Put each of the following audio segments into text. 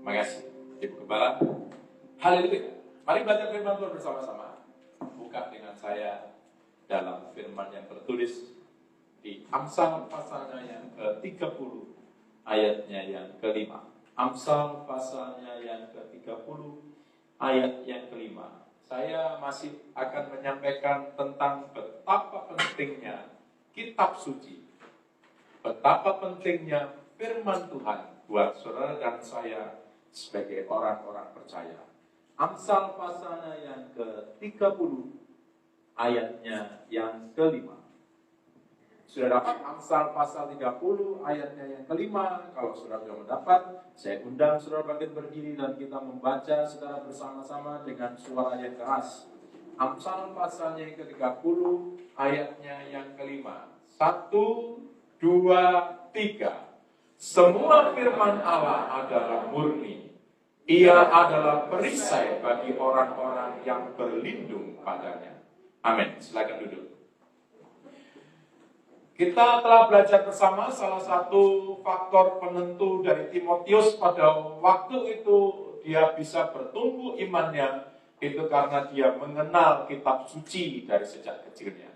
Terima kasih, Ibu Gembala. Haleluya. Mari belajar firman Tuhan bersama-sama. Buka dengan saya dalam firman yang tertulis di Amsal pasalnya yang ke-30, ayatnya yang ke-5. Amsal pasalnya yang ke-30, ayat yang ke-5. Saya masih akan menyampaikan tentang betapa pentingnya kitab suci, betapa pentingnya firman Tuhan buat saudara dan saya sebagai orang-orang percaya. Amsal pasalnya yang ke-30, ayatnya yang ke-5. Sudah dapat Amsal pasal 30 ayatnya yang ke-5? Kalau sudah mendapat, saya undang saudara bangkit berdiri dan kita membaca secara bersama-sama dengan suara yang keras. Amsal pasalnya yang ke-30 ayatnya yang ke-5. 1, 2, 3. Semua firman Allah adalah murni. Ia adalah perisai bagi orang-orang yang berlindung padanya. Amin. Silakan duduk. Kita telah belajar bersama salah satu faktor penentu dari Timotius pada waktu itu dia bisa bertumbuh imannya, itu karena dia mengenal kitab suci dari sejak kecilnya.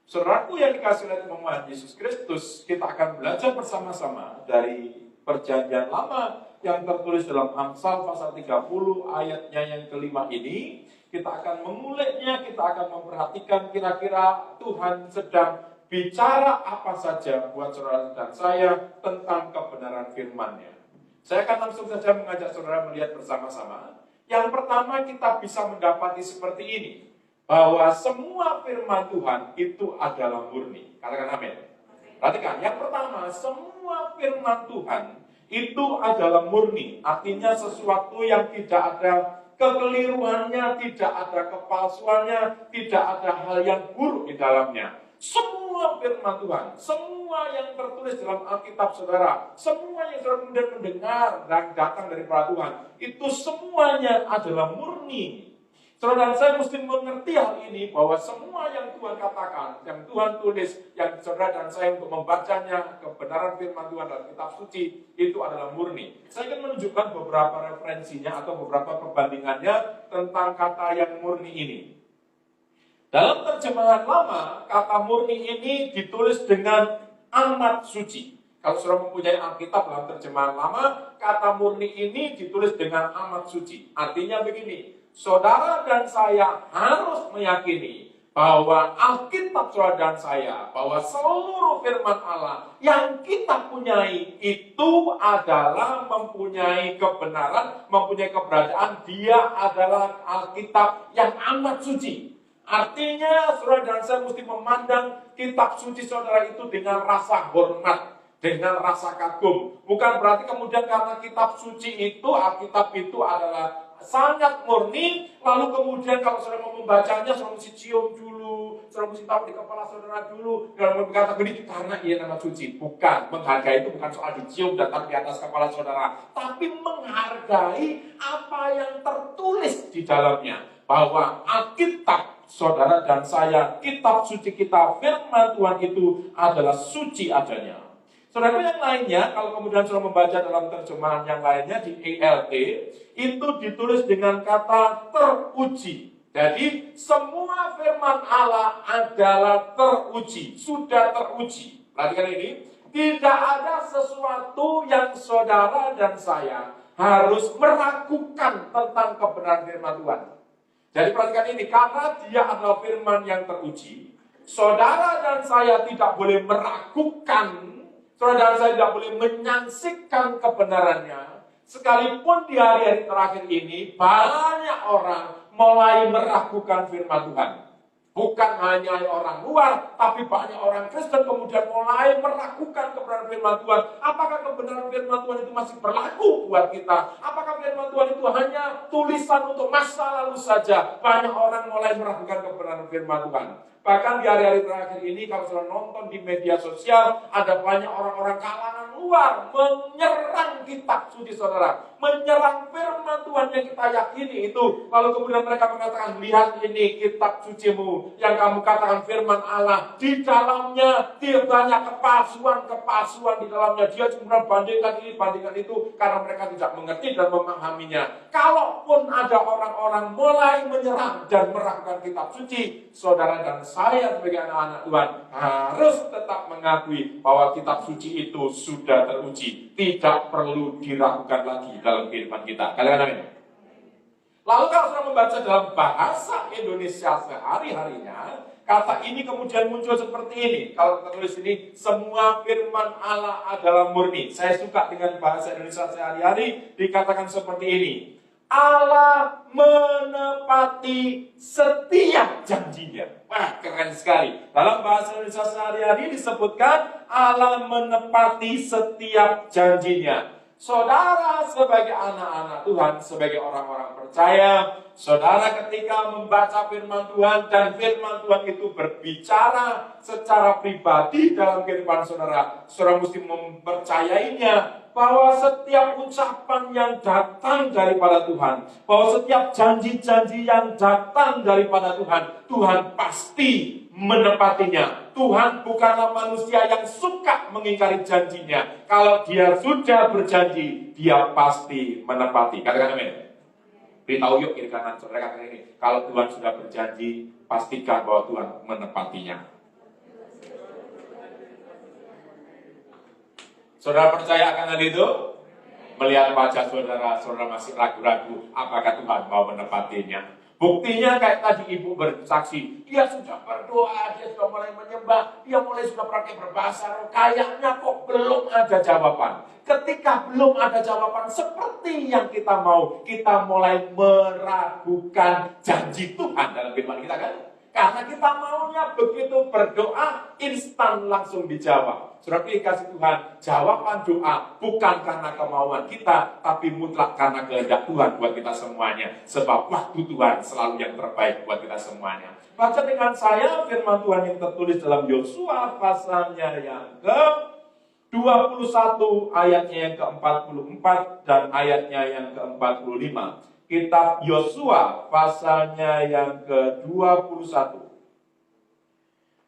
Saudaraku yang dikasihi oleh Tuhan Yesus Kristus, kita akan belajar bersama-sama dari Perjanjian Lama yang tertulis dalam Amsal pasal 30 ayatnya yang ke-5 ini. Kita akan menguliknya, kita akan memperhatikan kira-kira Tuhan sedang bicara apa saja buat saudara dan saya tentang kebenaran firman-Nya. Saya akan langsung saja mengajak saudara melihat bersama-sama. Yang pertama kita bisa mendapati seperti ini, bahwa semua firman Tuhan itu adalah murni. Katakan amin. Perhatikan, yang pertama, semua firman Tuhan itu adalah murni. Artinya sesuatu yang tidak ada kekeliruannya, tidak ada kepalsuannya, tidak ada hal yang buruk di dalamnya. Semua firman Tuhan, semua yang tertulis dalam Alkitab saudara, semua yang saudara kemudian mendengar dan datang dari Tuhan, itu semuanya adalah murni. Saudara dan saya mesti mengerti hal ini, bahwa semua yang Tuhan katakan, yang Tuhan tulis, yang saudara dan saya untuk membacanya, kebenaran firman Tuhan dalam kitab suci, itu adalah murni. Saya akan menunjukkan beberapa referensinya atau beberapa perbandingannya tentang kata yang murni ini. Dalam terjemahan lama, kata murni ini ditulis dengan amat suci. Kalau saudara mempunyai Alkitab dalam terjemahan lama, kata murni ini ditulis dengan amat suci. Artinya begini, saudara dan saya harus meyakini bahwa Alkitab saudara dan saya, bahwa seluruh firman Allah yang kita punyai itu adalah mempunyai kebenaran, mempunyai keberadaan. Dia adalah Alkitab yang amat suci. Artinya saudara dan saya mesti memandang kitab suci saudara itu dengan rasa hormat, dengan rasa kagum. Bukan berarti kemudian karena kitab suci itu, Alkitab itu adalah sangat murni, lalu kemudian kalau saudara mau membacanya, saudara mesti cium dulu, saudara mesti tahu di kepala saudara dulu, dan berkata begini, karena ia nama suci. Bukan, menghargai itu bukan soal dicium dan taruh di atas kepala saudara, tapi menghargai apa yang tertulis di dalamnya. Bahwa Alkitab saudara dan saya, kitab suci kita, firman Tuhan itu adalah suci adanya. Saudara yang lainnya, kalau kemudian saudara membaca dalam terjemahan yang lainnya di ELT, itu ditulis dengan kata teruji. Jadi semua firman Allah adalah teruji, sudah teruji. Perhatikan ini, tidak ada sesuatu yang saudara dan saya harus meragukan tentang kebenaran firman Tuhan. Jadi perhatikan ini, karena dia adalah firman yang teruji, saudara dan saya tidak boleh meragukan, saudara dan saya tidak boleh menyaksikan kebenarannya. Sekalipun di hari-hari terakhir ini, banyak orang mulai meragukan firman Tuhan. Bukan hanya orang luar, tapi banyak orang Kristen kemudian mulai meragukan kebenaran firman Tuhan. Apakah kebenaran firman Tuhan itu masih berlaku buat kita? Apakah firman Tuhan itu hanya tulisan untuk masa lalu saja? Banyak orang mulai meragukan kebenaran firman Tuhan. Bahkan di hari-hari terakhir ini, kalau saudara nonton di media sosial, ada banyak orang-orang kalangan luar menyerang kitab suci saudara, menyerang firman Tuhan yang kita yakini itu. Lalu kemudian mereka mengatakan, lihat ini kitab sucimu yang kamu katakan firman Allah, di dalamnya dia banyak kepalsuan kepalsuan di dalamnya. Dia cuma bandingkan ini, bandingkan itu, karena mereka tidak mengerti dan memahaminya. Kalaupun ada orang-orang mulai menyerang dan meragukan kitab suci, saudara dan saya sebagai anak-anak Tuhan harus tetap mengakui bahwa kitab suci itu sudah teruji. Tidak perlu diragukan lagi dalam kehidupan kita. Kalian amin? Lalu kalau sudah membaca dalam bahasa Indonesia sehari-harinya, kata ini kemudian muncul seperti ini. Kalau tertulis ini, semua firman Allah adalah murni. Saya suka dengan bahasa Indonesia sehari-hari, dikatakan seperti ini. Allah menepati setiap janjinya. Wah, keren sekali. Dalam bahasa Indonesia sehari-hari disebutkan Allah menepati setiap janjinya. Saudara sebagai anak-anak Tuhan, sebagai orang-orang percaya, saudara ketika membaca firman Tuhan dan firman Tuhan itu berbicara secara pribadi dalam kehidupan saudara, saudara mesti mempercayainya bahwa setiap ucapan yang datang daripada Tuhan, bahwa setiap janji-janji yang datang daripada Tuhan, Tuhan pasti menepatinya. Tuhan bukanlah manusia yang suka mengingkari janjinya. Kalau dia sudah berjanji, dia pasti menepati. Katakan amin. Beritahu yuk kiri kanan saudara, katakan ini. Kalau Tuhan sudah berjanji, pastikan bahwa Tuhan menepatinya. Saudara percaya akan hal itu? Melihat wajah saudara, saudara masih ragu-ragu apakah Tuhan mau menepatinya. Buktinya kayak tadi ibu bersaksi, dia sudah berdoa, dia sudah mulai menyembah, dia mulai sudah pakai berbahasa roh, kayaknya kok belum ada jawaban. Ketika belum ada jawaban seperti yang kita mau, kita mulai meragukan janji Tuhan dalam kehidupan kita kan? Karena kita maunya begitu berdoa, instan langsung dijawab. Saudara kasih Tuhan, jawaban doa bukan karena kemauan kita, tapi mutlak karena kehendak Tuhan buat kita semuanya. Sebab waktu Tuhan selalu yang terbaik buat kita semuanya. Baca dengan saya firman Tuhan yang tertulis dalam Yosua pasalnya yang ke-21, ayatnya yang ke-44 dan ayatnya yang ke-45. Kitab Yosua pasalnya yang ke-21.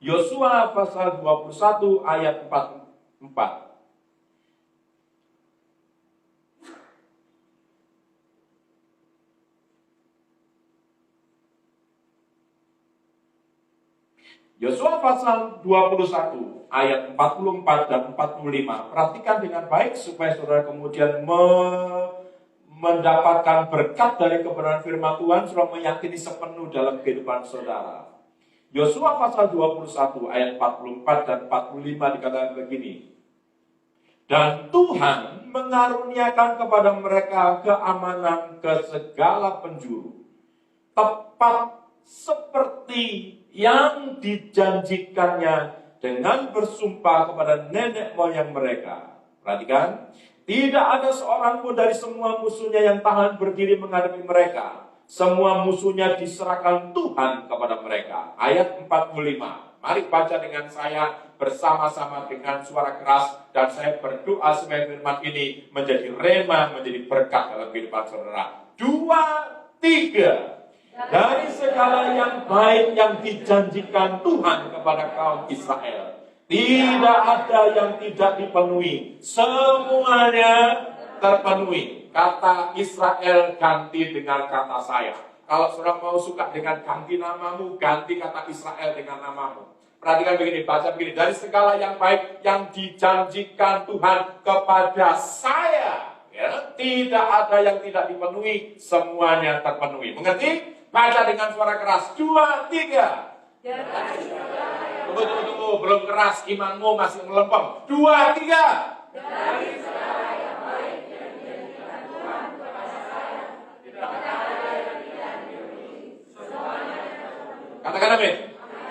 Yosua pasal 21 ayat 44. Yosua pasal 21 ayat 44 dan 45. Perhatikan dengan baik supaya saudara kemudian mendapatkan berkat dari kebenaran firman Tuhan, saudara meyakini sepenuh dalam kehidupan saudara. Yosua pasal 21 ayat 44 dan 45 dikatakan begini. Dan Tuhan mengaruniakan kepada mereka keamanan ke segala penjuru, tepat seperti yang dijanjikannya dengan bersumpah kepada nenek moyang mereka. Perhatikan, tidak ada seorang pun dari semua musuhnya yang tahan berdiri menghadapi mereka. Semua musuhnya diserahkan Tuhan kepada mereka. Ayat 45. Mari baca dengan saya bersama-sama dengan suara keras. Dan saya berdoa supaya firman ini menjadi rema, menjadi berkat dalam kehidupan saudara. 2, 3. Dari segala yang baik yang dijanjikan Tuhan kepada kaum Israel, tidak ada yang tidak dipenuhi. Semuanya terpenuhi. Kata Israel ganti dengan kata saya. Kalau saudara mau suka dengan ganti namamu, ganti kata Israel dengan namamu. Perhatikan begini, baca begini. Dari segala yang baik yang dijanjikan Tuhan kepada saya, ya, tidak ada yang tidak dipenuhi. Semuanya terpenuhi. Mengerti? Baca dengan suara keras. 2, 3. Tunggu. Belum keras. Imanmu masih melempem. 2, 3. Dari segala yang baik yang dijanjikan Tuhan kepada saya, tidak ada yang tidak dipenuhi. Semuanya terpenuhi. Katakan amin.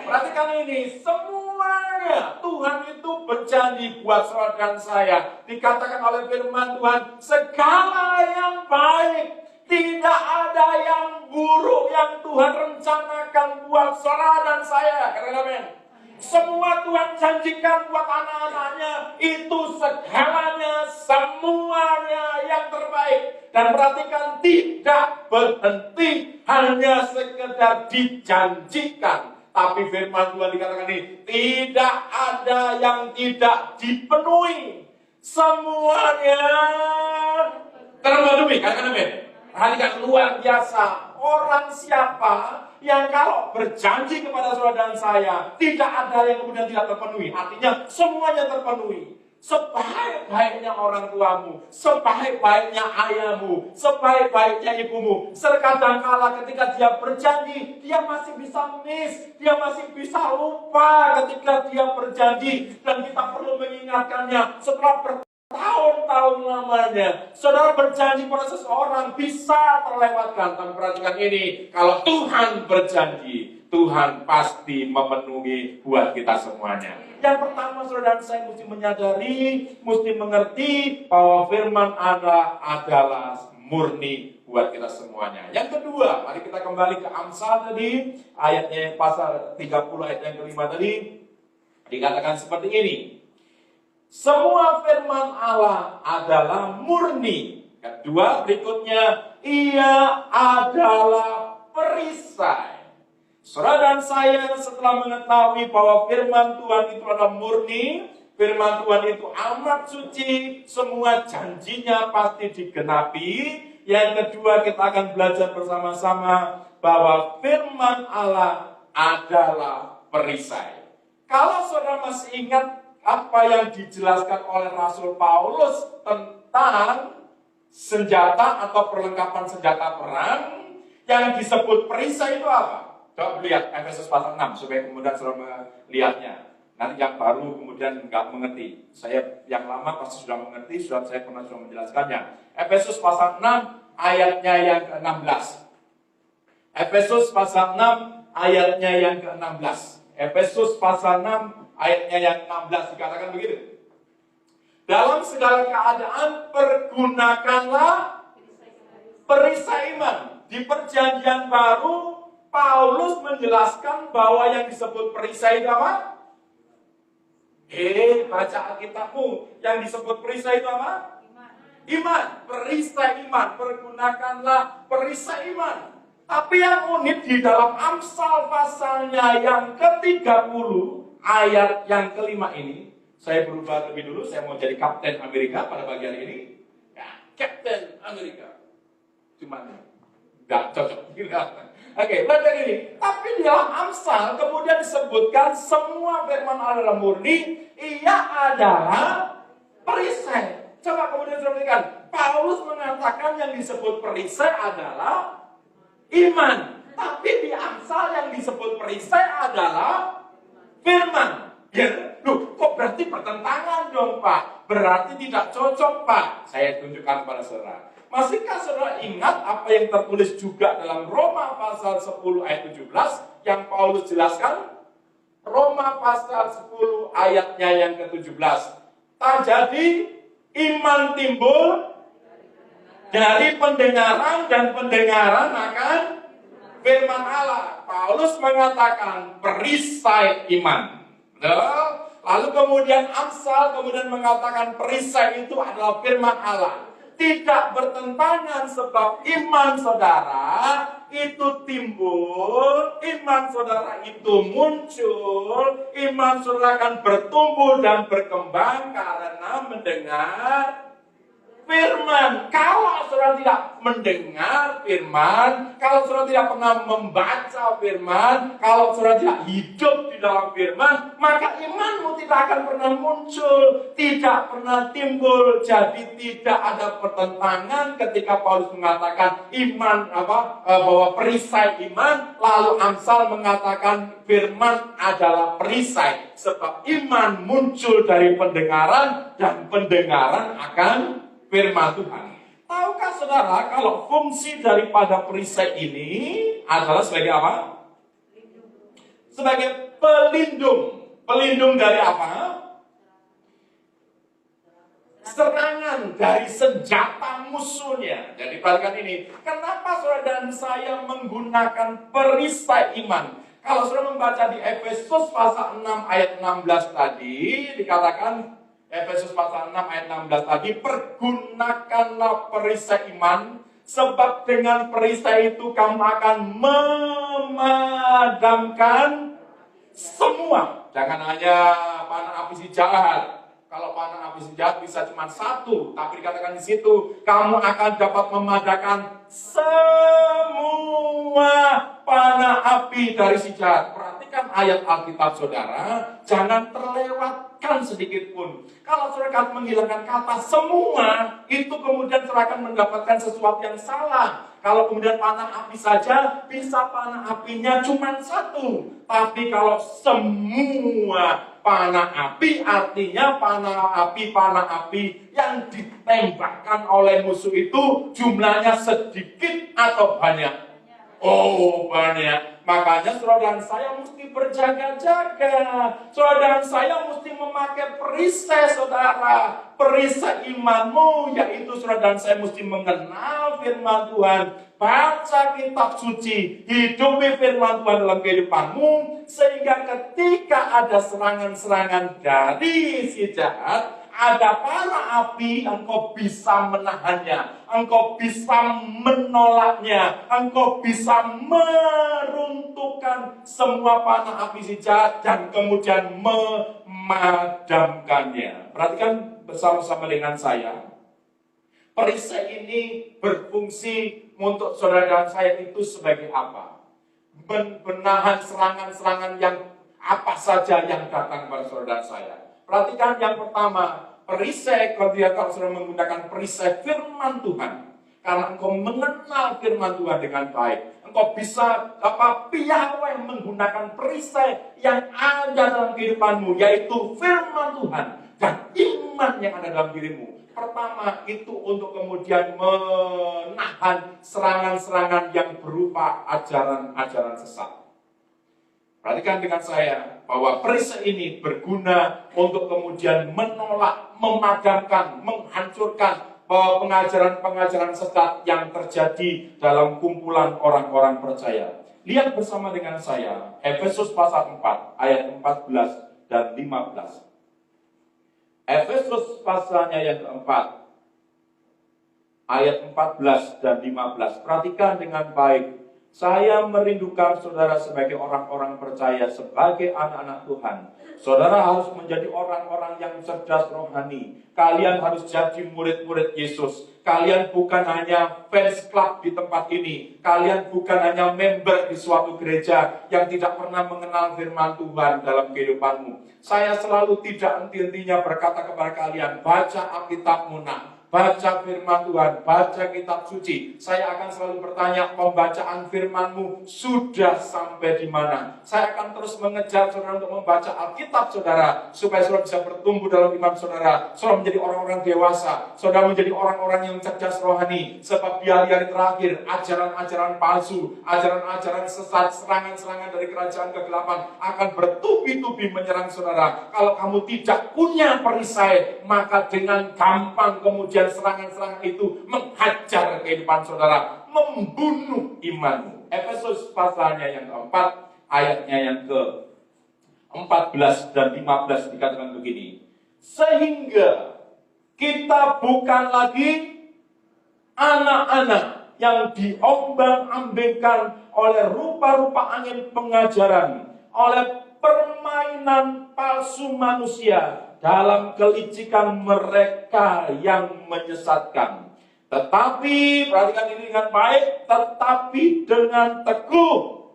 Perhatikan ini. Semuanya Tuhan itu berjanji buat saudara dan saya. Dikatakan oleh firman Tuhan, segala yang baik. Tidak ada yang buruk yang Tuhan rencanakan buat saudara dan saya. Katakan amin. Semua Tuhan janjikan buat anak-anaknya. Itu segalanya, semuanya yang terbaik. Dan perhatikan, tidak berhenti hanya sekedar dijanjikan. Tapi firman Tuhan dikatakan ini, tidak ada yang tidak dipenuhi. Semuanya terpenuhi. Katakan amin. Perhatikan, luar biasa. Orang siapa yang kalau berjanji kepada saudara dan saya, tidak ada yang kemudian tidak terpenuhi. Artinya semuanya terpenuhi. Sebaik-baiknya orang tuamu, sebaik-baiknya ayahmu, sebaik-baiknya ibumu, terkadang kala ketika dia berjanji, dia masih bisa miss, dia masih bisa lupa ketika dia berjanji, dan kita perlu mengingatkannya setelah bertahun-tahun lamanya. Saudara berjanji pada seseorang bisa terlewatkan, tapi perhatikan ini, kalau Tuhan berjanji, Tuhan pasti memenuhi buat kita semuanya. Yang pertama, saudara dan saya mesti menyadari, mesti mengerti bahwa firman Allah adalah murni buat kita semuanya. Yang kedua, mari kita kembali ke Amsal tadi, ayatnya pasal 30 ayat yang kelima tadi, dikatakan seperti ini. Semua firman Allah adalah murni. Kedua, berikutnya, ia adalah perisai. Saudara dan saya setelah mengetahui bahwa firman Tuhan itu adalah murni, firman Tuhan itu amat suci, semua janjinya pasti digenapi. Yang kedua, kita akan belajar bersama-sama bahwa firman Allah adalah perisai. Kalau saudara masih ingat apa yang dijelaskan oleh Rasul Paulus tentang senjata atau perlengkapan senjata perang, yang disebut perisai itu apa? Coba lihat Efesus pasal 6 supaya kemudian saudara melihatnya. Nanti yang baru kemudian nggak mengerti. Saya yang lama pasti sudah mengerti, saya pernah sudah menjelaskannya. Efesus pasal 6 ayatnya yang ke-16. Efesus pasal 6 ayatnya yang ke-16. Efesus pasal 6 ayatnya yang ke-16 dikatakan begitu. Dalam segala keadaan pergunakanlah perisai iman. Di perjanjian baru Paulus menjelaskan bahwa yang disebut perisai itu apa? Baca Alkitabmu. Yang disebut perisai itu apa? Iman. Perisai iman. Pergunakanlah perisai iman. Tapi yang unik di dalam Amsal pasalnya yang ke-30 ayat yang kelima ini, saya berubah lebih dulu, saya mau jadi Kapten Amerika pada bagian ini. Ya, Kapten Amerika. Cuman nggak cocok. Oke, belajar ini. Tapi di dalam Amsal kemudian disebutkan semua firman Allah adalah murni, ia adalah perisai. Coba kemudian perhatikan, Paulus mengatakan yang disebut perisai adalah iman. Tapi di Amsal yang disebut perisai adalah firman. Ya, kok berarti bertentangan dong Pak? Berarti tidak cocok Pak. Saya tunjukkan pada saudara. Masihkah saudara ingat apa yang tertulis juga dalam Roma pasal 10 ayat 17 yang Paulus jelaskan? Roma pasal 10 ayatnya yang ke-17. Jadi iman timbul dari pendengaran dan pendengaran akan firman Allah. Paulus mengatakan perisai iman. Lalu kemudian Amsal kemudian mengatakan perisai itu adalah firman Allah. Tidak bertentangan sebab iman saudara itu timbul, iman saudara itu muncul, iman saudara akan bertumbuh dan berkembang karena mendengar firman. Kalau saudara tidak mendengar firman, kalau saudara tidak pernah membaca firman, kalau saudara tidak hidup di dalam firman, maka imanmu tidak akan pernah muncul, tidak pernah timbul. Jadi tidak ada pertentangan ketika Paulus mengatakan iman bahwa perisai iman, lalu Amsal mengatakan firman adalah perisai, sebab iman muncul dari pendengaran dan pendengaran akan firman Tuhan. Tahukah saudara kalau fungsi daripada perisai ini adalah sebagai apa? Sebagai pelindung. Pelindung dari apa? Serangan dari senjata musuhnya. Jadi perhatikan ini. Kenapa saudara dan saya menggunakan perisai iman? Kalau saudara membaca di Efesus pasal 6 ayat 16 tadi dikatakan, Efesus pasal 6 ayat 16 tadi, pergunakanlah perisai iman, sebab dengan perisai itu kamu akan memadamkan semua. Jangan hanya panah api si jahat. Kalau panah api si jahat bisa cuma satu, tapi dikatakan di situ kamu akan dapat memadamkan semua panah api dari si jahat. Perhatikan ayat Alkitab saudara, jangan terlewatkan sedikit pun. Kalau saudara akan menghilangkan kata semua, itu kemudian saudara akan mendapatkan sesuatu yang salah. Kalau kemudian panah api saja, bisa panah apinya cuma satu. Tapi kalau semua panah api, artinya panah api yang ditembakkan oleh musuh itu jumlahnya sedikit atau banyak? Oh, banyak. Makanya saudara dan saya mesti berjaga-jaga. Saudara dan saya mesti memakai perisai saudara. Perisai imanmu, yaitu saudara dan saya mesti mengenal firman Tuhan. Baca kitab suci, hidupi firman Tuhan dalam kehidupanmu. Sehingga ketika ada serangan-serangan dari si jahat, ada panah api, engkau bisa menahannya, engkau bisa menolaknya, engkau bisa meruntuhkan semua panah api si jahat dan kemudian memadamkannya. Perhatikan bersama-sama dengan saya. Perisai ini berfungsi untuk saudara dan saya itu sebagai apa? Menahan serangan-serangan yang apa saja yang datang kepada saudara dan saya. Perhatikan yang pertama, perisai, kalau saudara menggunakan perisai firman Tuhan, karena engkau mengenal firman Tuhan dengan baik, engkau bisa piawai menggunakan perisai yang ada dalam kehidupanmu, yaitu firman Tuhan dan iman yang ada dalam dirimu. Pertama, itu untuk kemudian menahan serangan-serangan yang berupa ajaran-ajaran sesat. Perhatikan dengan saya bahwa perisai ini berguna untuk kemudian menolak, memadamkan, menghancurkan pengajaran-pengajaran sesat yang terjadi dalam kumpulan orang-orang percaya. Lihat bersama dengan saya Efesus pasal 4 ayat 14 dan 15. Efesus pasalnya yang keempat ayat 14 dan 15. Perhatikan dengan baik. Saya merindukan saudara sebagai orang-orang percaya, sebagai anak-anak Tuhan. Saudara harus menjadi orang-orang yang cerdas rohani. Kalian harus jadi murid-murid Yesus. Kalian bukan hanya fans club di tempat ini. Kalian bukan hanya member di suatu gereja yang tidak pernah mengenal firman Tuhan dalam kehidupanmu. Saya selalu tidak henti-hentinya berkata kepada kalian, baca Alkitabmu nak. Baca firman Tuhan, baca kitab suci. Saya akan selalu bertanya, pembacaan firman-Mu sudah sampai di mana? Saya akan terus mengejar saudara untuk membaca Alkitab saudara, supaya saudara bisa bertumbuh dalam iman saudara. Saudara menjadi orang-orang dewasa, saudara menjadi orang-orang yang cerdas rohani. Sebab di hari-hari terakhir, ajaran-ajaran palsu, ajaran-ajaran sesat, serangan-serangan dari kerajaan kegelapan akan bertubi-tubi menyerang saudara. Kalau kamu tidak punya perisai, maka dengan gampang kemudian serangan-serangan itu menghajar kehidupan saudara, membunuh imanmu. Efesus pasalnya yang keempat, ayatnya yang ke-14 dan 15 dikatakan begini. Sehingga kita bukan lagi anak-anak yang diombang-ambingkan oleh rupa-rupa angin pengajaran, oleh permainan palsu manusia, dalam kelicikan mereka yang menyesatkan. Tetapi, perhatikan ini dengan baik, tetapi dengan teguh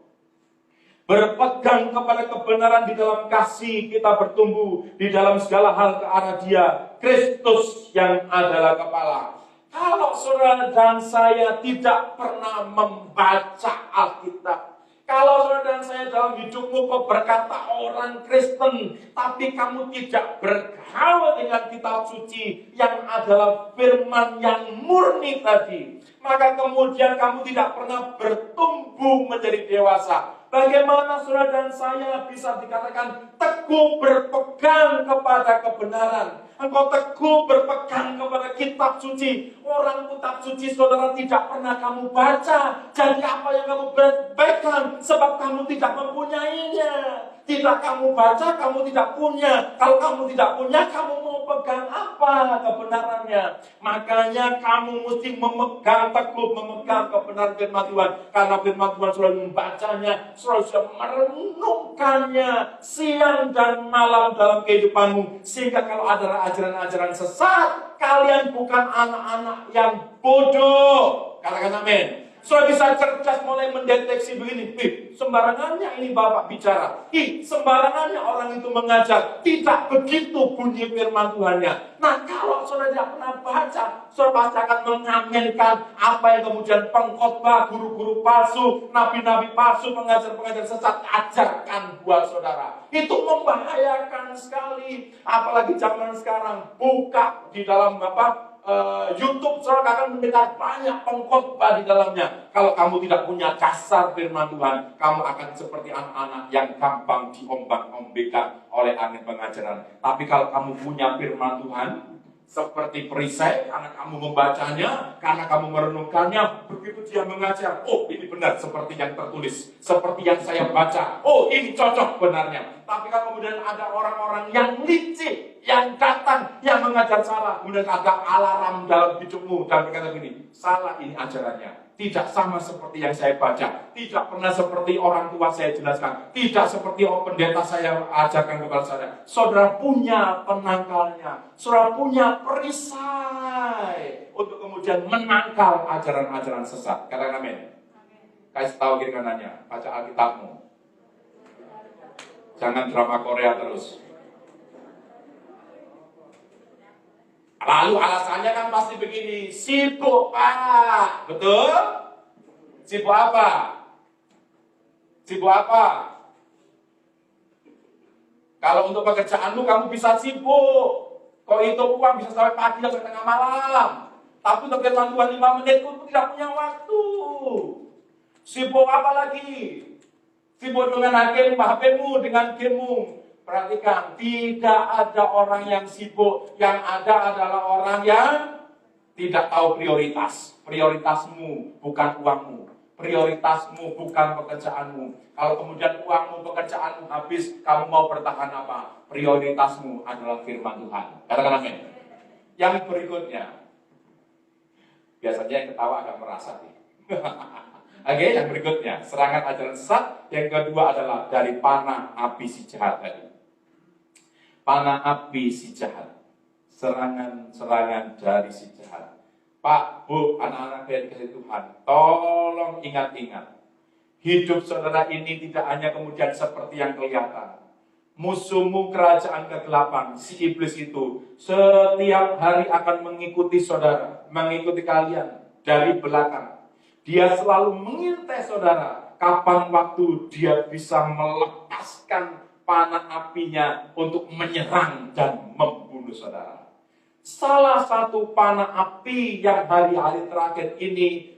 berpegang kepada kebenaran di dalam kasih, kita bertumbuh di dalam segala hal ke arah Dia, Kristus yang adalah kepala. Kalau saudara dan saya tidak pernah membaca Alkitab, kalau saudara dan saya dalam hidupmu kok berkata orang Kristen, tapi kamu tidak bergaul dengan kitab suci yang adalah firman yang murni tadi, maka kemudian kamu tidak pernah bertumbuh menjadi dewasa. Bagaimana saudara dan saya bisa dikatakan teguh berpegang kepada kebenaran? Engkau teguh berpegang kepada kitab suci. Orang kitab suci saudara tidak pernah kamu baca. Jadi apa yang kamu pegang? Sebab kamu tidak mempunyainya. Tidak kamu baca, kamu tidak punya. Kalau kamu tidak punya, kamu mau mau pegang apa kebenarannya? Makanya kamu mesti memegang teguh, memegang kebenaran firman Tuhan. Karena firman Tuhan selalu membacanya, selalu merenungkannya siang dan malam dalam kehidupanmu. Sehingga kalau ada ajaran-ajaran sesat, kalian bukan anak-anak yang bodoh. Katakan amin. Sudah bisa cerdas mulai mendeteksi begini. Sembarangannya ini Bapak bicara. Sembarangannya orang itu mengajar. Tidak begitu bunyi firman Tuhannya. Nah, kalau saudara tidak pernah baca, saudara pasti akan mengaminkan apa yang kemudian pengkhotbah, guru-guru palsu, nabi-nabi palsu, pengajar-pengajar sesat ajarkan buat saudara. Itu membahayakan sekali. Apalagi zaman sekarang buka di dalam YouTube, saudara akan mendengar banyak pengkhotbah di dalamnya. Kalau kamu tidak punya dasar firman Tuhan, kamu akan seperti anak-anak yang gampang diombang-ombingkan oleh angin pengajaran. Tapi kalau kamu punya firman Tuhan, seperti perisai, karena kamu membacanya, karena kamu merenungkannya, begitu dia mengajar, oh ini benar seperti yang tertulis, seperti yang saya baca, oh ini cocok benarnya. Tapi kalau kemudian ada orang-orang yang licik, yang datang, yang mengajar salah, kemudian ada alarm dalam hidupmu, dan berkata begini, salah ini ajarannya. Tidak sama seperti yang saya baca. Tidak pernah seperti orang tua saya jelaskan. Tidak seperti pendeta saya ajarkan kepada saya. Saudara punya penangkalnya. Saudara punya perisai untuk kemudian menangkal ajaran-ajaran sesat. Katakan amin. Kasih tahu kiri kanannya. Baca Alkitabmu. Jangan drama Korea terus. Lalu alasannya kan pasti begini, sibuk Pak, betul? Sibuk apa? Sibuk apa? Kalau untuk pekerjaanmu kamu bisa sibuk, kok itu uang bisa sampai pagi sampai tengah malam. Tapi untuk firman Tuhan 5 menit pun tidak punya waktu. Sibuk apa lagi? Sibuk dengan HP-mu, dengan game-mu. Perhatikan, tidak ada orang yang sibuk. Yang ada adalah orang yang tidak tahu prioritas. Prioritasmu bukan uangmu. Prioritasmu bukan pekerjaanmu. Kalau kemudian uangmu, pekerjaanmu habis, kamu mau bertahan apa? Prioritasmu adalah firman Tuhan. Katakan amin. Yang berikutnya, biasanya yang ketawa agak merasa nih. Oke, yang berikutnya, serangan ajaran sesat. Yang kedua adalah dari panah api si jahat tadi. Panah api si jahat. Serangan-serangan dari si jahat. Pak, Bu, anak-anak yang dikasihi Tuhan, tolong ingat-ingat. Hidup saudara ini tidak hanya kemudian seperti yang kelihatan. Musuhmu kerajaan kegelapan, si iblis itu, setiap hari akan mengikuti saudara, mengikuti kalian dari belakang. Dia selalu mengintai saudara, kapan waktu dia bisa melepaskan panah apinya untuk menyerang dan membunuh saudara. Salah satu panah api yang hari-hari terakhir ini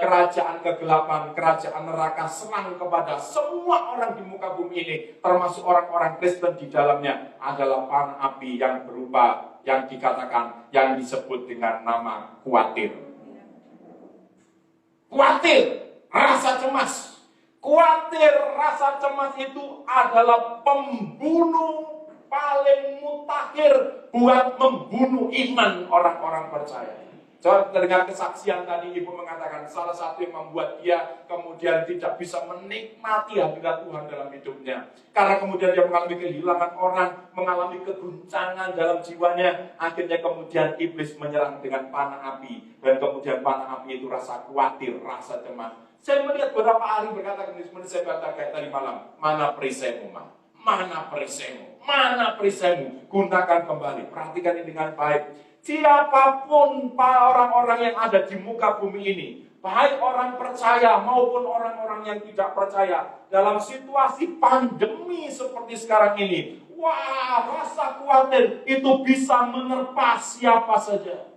kerajaan kegelapan, kerajaan neraka serang kepada semua orang di muka bumi ini, termasuk orang-orang Kristen di dalamnya, adalah panah api yang berupa yang dikatakan, yang disebut dengan nama khawatir. Khawatir, rasa cemas. Khawatir, rasa cemas itu adalah pembunuh paling mutakhir buat membunuh iman orang-orang percaya. Coba dengar kesaksian tadi, Ibu mengatakan salah satu yang membuat dia kemudian tidak bisa menikmati hadirat Tuhan dalam hidupnya. Karena kemudian dia mengalami kehilangan orang, mengalami keguncangan dalam jiwanya. Akhirnya kemudian iblis menyerang dengan panah api. Dan kemudian panah api itu rasa khawatir, rasa cemas. Saya melihat beberapa hari berkata, saya kata kayak tadi malam, mana perisaimu, Ma? Mana perisaimu? Mana perisaimu? Gunakan kembali. Perhatikan ini dengan baik. Siapapun orang-orang yang ada di muka bumi ini, baik orang percaya maupun orang-orang yang tidak percaya, dalam situasi pandemi seperti sekarang ini, wah, rasa khawatir itu bisa menerpa siapa saja.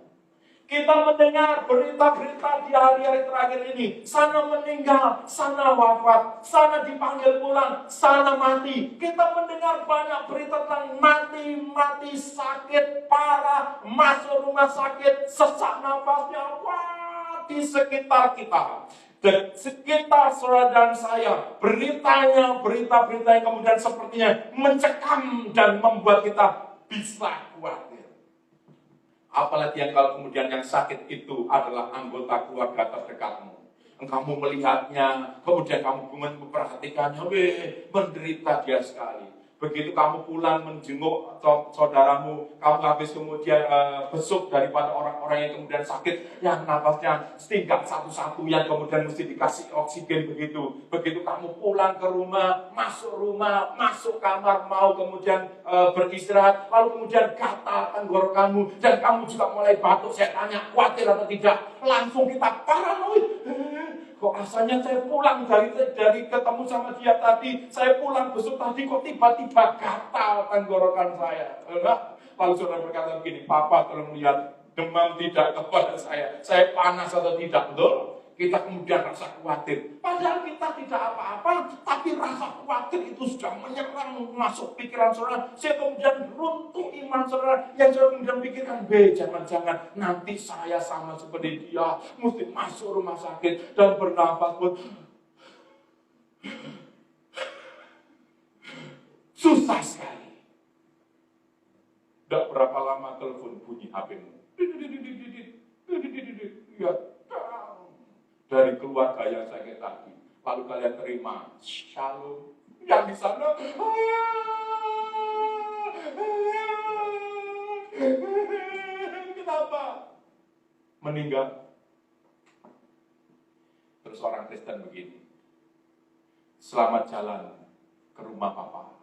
Kita mendengar berita-berita di hari-hari terakhir ini. Sana meninggal, sana wafat, sana dipanggil pulang, sana mati. Kita mendengar banyak berita tentang mati, sakit parah, masuk rumah sakit, sesak nafasnya. Wah, di sekitar kita. Dan sekitar saudara dan saya, berita-berita yang kemudian sepertinya mencekam dan membuat kita bisa khawatir. Apalagi yang kalau kemudian yang sakit itu adalah anggota keluarga terdekatmu. Kamu melihatnya, kemudian kamu memperhatikannya, menderita dia sekali. Begitu kamu pulang menjenguk saudaramu, kamu habis kemudian besuk daripada orang-orang yang kemudian sakit, yang napasnya tingkat satu-satu, yang kemudian mesti dikasih oksigen begitu. Begitu kamu pulang ke rumah, masuk kamar, mau kemudian beristirahat, lalu kemudian gatal tenggorokanmu, dan kamu juga mulai batuk. Saya tanya, khawatir atau tidak? Langsung kita paranoid. Kok rasanya saya pulang dari ketemu sama dia tadi, saya pulang besok tadi kok tiba-tiba gatal tenggorokan saya. Lalu saudara berkata begini, Papa tolong lihat demam tidak kepada saya panas atau tidak, betul? Kita kemudian rasa khawatir. Padahal kita tidak apa-apa, tapi rasa khawatir itu sudah menyerang masuk pikiran saudara. Saya kemudian runtuh iman saudara. Yang saudara kemudian pikirkan, jangan-jangan nanti saya sama seperti dia, mesti masuk rumah sakit dan bernafas pun susah sekali. Tidak berapa lama telepon bunyi HP-mu. Ya, dari keluarga yang sakit tadi. Lalu kalian terima shalom. Yang di sana kenapa? Meninggal. Terus orang Kristen begini, selamat jalan ke rumah Papa.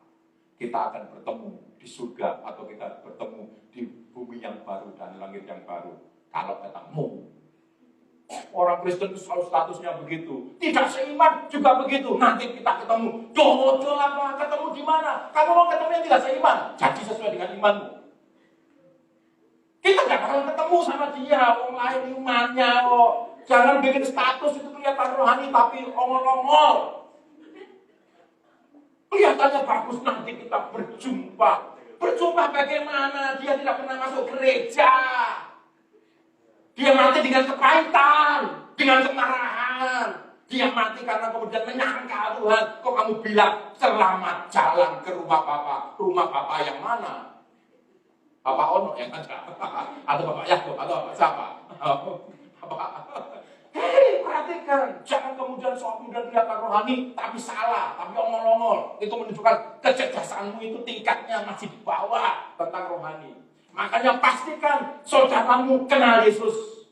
Kita akan bertemu di surga atau kita bertemu di bumi yang baru dan langit yang baru. Kalau ketemu. Orang Kristen itu selalu statusnya begitu. Tidak seiman juga begitu. Nanti kita ketemu. Jodoh apa? Ketemu di mana? Kamu mau ketemu yang tidak seiman? Jadi sesuai dengan imanmu. Kita nggak bakal ketemu sama dia. Orang lain imannya. Jangan bikin status itu kelihatan rohani tapi ongol-ongol. Kelihatannya bagus, nanti kita berjumpa. Berjumpa bagaimana? Dia tidak pernah masuk gereja. Dia mati dengan kepahitan, dengan kemarahan. Dia mati karena kemudian menyangka Tuhan. Kok kamu bilang selamat jalan ke rumah Papa? Rumah Papa yang mana? Papa Ono yang ada? Atau Bapak Yakub? Atau Bapak siapa? Hei, perhatikan. Jangan kemudian soal kemudian kelihatan rohani, tapi salah, tapi ongol-ongol. Itu menunjukkan kecerdasanmu itu tingkatnya masih di bawah tentang rohani. Makanya pastikan saudaramu kenal Yesus.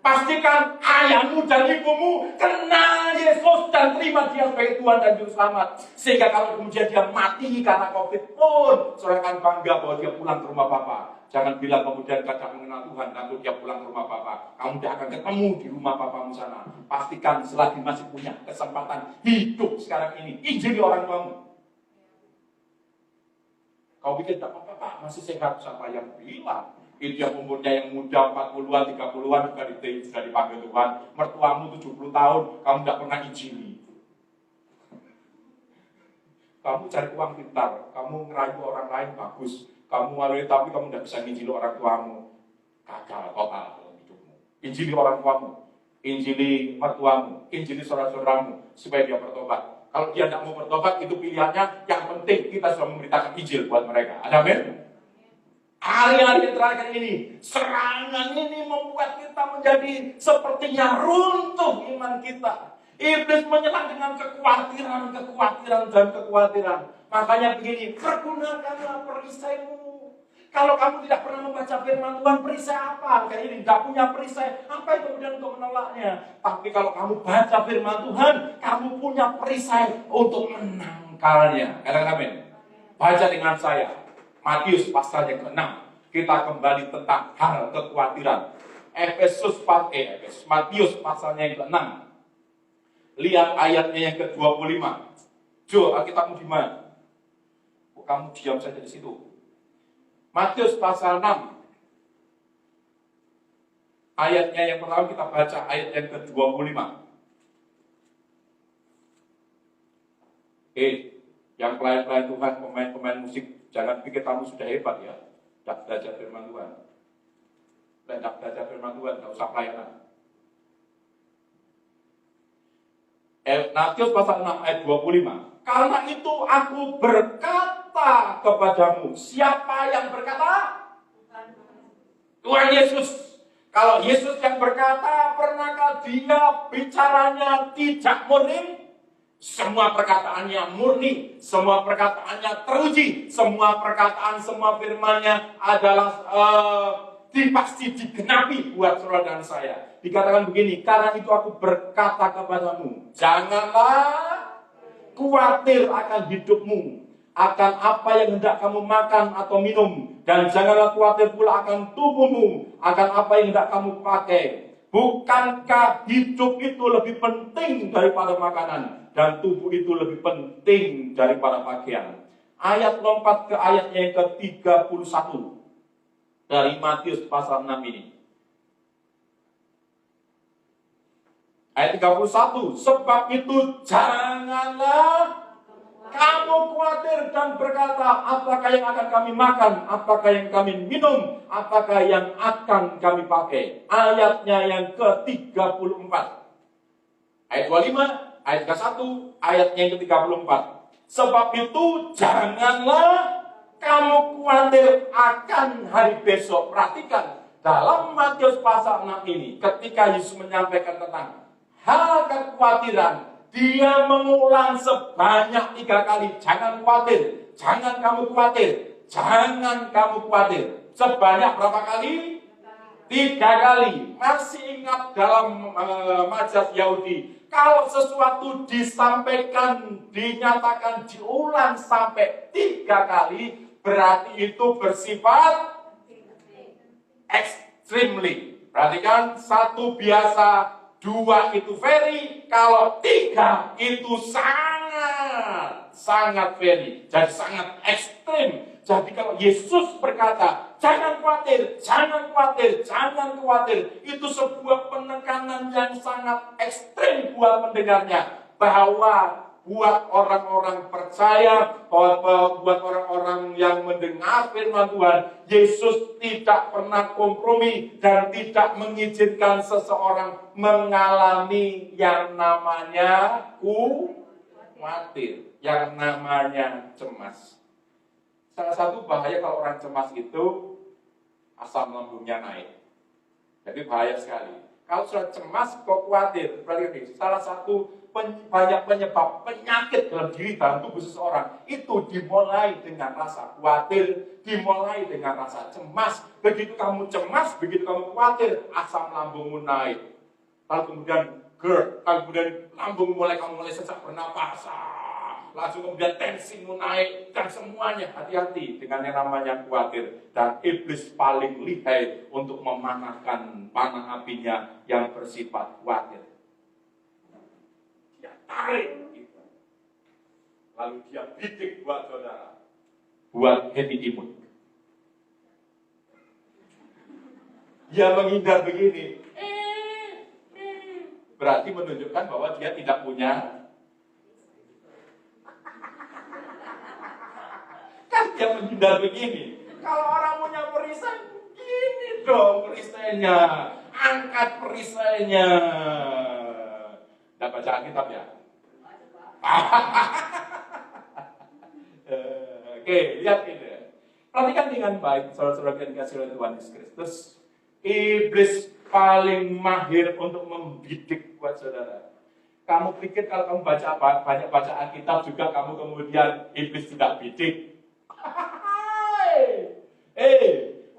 Pastikan ayahmu dan ibumu kenal Yesus dan terima dia sebagai Tuhan dan Juru Selamat. Sehingga kalau kemudian dia mati karena COVID pun, saudara akan bangga bahwa dia pulang ke rumah Papa. Jangan bilang kemudian tidak mengenal Tuhan, lalu dia pulang ke rumah Papa. Kamu tidak akan ketemu di rumah Papamu sana. Pastikan selagi masih punya kesempatan hidup sekarang ini, injili orang tuamu. Kau pikir tak apa-apa, Pak, masih sehat. Siapa yang bilang? Itu yang umurnya yang muda, 40-an, 30-an, sudah dipanggil Tuhan. Mertuamu 70 tahun, kamu tidak pernah injili. Kamu cari uang pintar, kamu ngerayu orang lain bagus. Kamu melalui tapi kamu tidak bisa injili orang tuamu. Gagal total dalam hidupmu. Injili orang tuamu, injili mertuamu, injili saudara-saudaramu, supaya dia bertobat. Kalau dia tidak mau bertobat, itu pilihannya. Yang penting kita sudah memberitakan Injil buat mereka. Ada amin? Hari-hari terakhir ini, serangan ini membuat kita menjadi sepertinya runtuh iman kita. Iblis menyerang dengan kekhawatiran dan kekhawatiran. Makanya begini, pergunakanlah perisaimu. Kalau kamu tidak pernah membaca firman Tuhan, perisai apa? Kayak ini, tidak punya perisai, apa itu kemudian untuk menolaknya? Tapi kalau kamu baca firman Tuhan, kamu punya perisai untuk menangkalnya. Katakan amin. Baca dengan saya. Matius pasal yang ke-6. Kita kembali tentang hal kekhawatiran. Matius pasalnya yang ke-6. Lihat ayatnya yang ke-25. Jo, Alkitabmu di mana? Kamu diam saja di situ. Matius pasal 6. Ayatnya yang pertama kita baca ayat yang ke-25. Yang pelayan-pelayan Tuhan, pemain-pemain musik, jangan pikir kamu sudah hebat ya. Tidak belajar firman Tuhan. Tidak belajar firman Tuhan, tidak usah pelayanan. Matius pasal 6 ayat 25. Karena itu aku berkata kepadamu. Siapa yang berkata? Tuhan Yesus. Kalau Yesus yang berkata, pernahkah dia bicaranya tidak murni? Semua perkataannya murni, semua perkataannya teruji, semua perkataan, semua firman-Nya adalah pasti digenapi buat saudara dan saya. Dikatakan begini, karena itu aku berkata kepadamu, janganlah khawatir akan hidupmu, akan apa yang hendak kamu makan atau minum, dan janganlah khawatir pula akan tubuhmu, akan apa yang hendak kamu pakai. Bukankah hidup itu lebih penting daripada makanan, dan tubuh itu lebih penting daripada pakaian? Ayat lompat ke ayatnya yang ke-31 dari Matius pasal 6 ini. Ayat 31, sebab itu janganlah kamu khawatir dan berkata, apakah yang akan kami makan, apakah yang kami minum, apakah yang akan kami pakai. Ayatnya yang ke-34. Ayat 25, ayat ke-1, ayatnya yang ke-34. Sebab itu janganlah kamu khawatir akan hari besok. Perhatikan, dalam Matius pasal 6 ini, ketika Yesus menyampaikan tentang hal kekhawatiran, dia mengulang sebanyak 3 kali. Jangan khawatir, jangan kamu khawatir, jangan kamu khawatir. Sebanyak berapa kali? 3 kali. Masih ingat dalam majas Yahudi, kalau sesuatu disampaikan, dinyatakan, diulang sampai 3 kali, berarti itu bersifat extremely. Perhatikan, 1 biasa, 2 itu very, kalau 3 itu sangat very. Jadi sangat ekstrim. Jadi kalau Yesus berkata, jangan khawatir, jangan khawatir, jangan khawatir, itu sebuah penekanan yang sangat ekstrim buat pendengarnya. Bahwa buat orang-orang percaya, buat orang-orang yang mendengar firman Tuhan, Yesus tidak pernah kompromi dan tidak mengizinkan seseorang mengalami yang namanya khawatir, yang namanya cemas. Salah satu bahaya kalau orang cemas itu asam lambungnya naik. Jadi bahaya sekali. Kalau sudah cemas kok khawatir, berarti ini salah satu banyak penyebab penyakit dalam diri dalam tubuh seseorang itu dimulai dengan rasa khawatir, dimulai dengan rasa cemas. Begitu kamu cemas, begitu kamu khawatir, asam lambungmu naik. Lalu kemudian GERD, kemudian lambung kamu mulai sesak bernapasan, langsung kemudian tensimu naik, dan semuanya. Hati-hati dengan yang namanya khawatir. Dan iblis paling lihai untuk memanahkan panah apinya yang bersifat khawatir. Dia tarik gitu. Lalu dia bidik buat saudara, buat happy imut. Dia menghindar begini, berarti menunjukkan bahwa dia tidak punya. Kan dia menghindar begini. Kalau orang punya perisai, gini dong perisainya, angkat perisainya. Tidak baca Alkitab ya? Oke, lihat ini. Perhatikan dengan baik, saudara-saudara yang dikasihi oleh Tuhan Yesus Kristus. Iblis paling mahir untuk membidik buat saudara. Kamu pikir kalau kamu banyak baca Alkitab juga kamu kemudian iblis tidak bidik?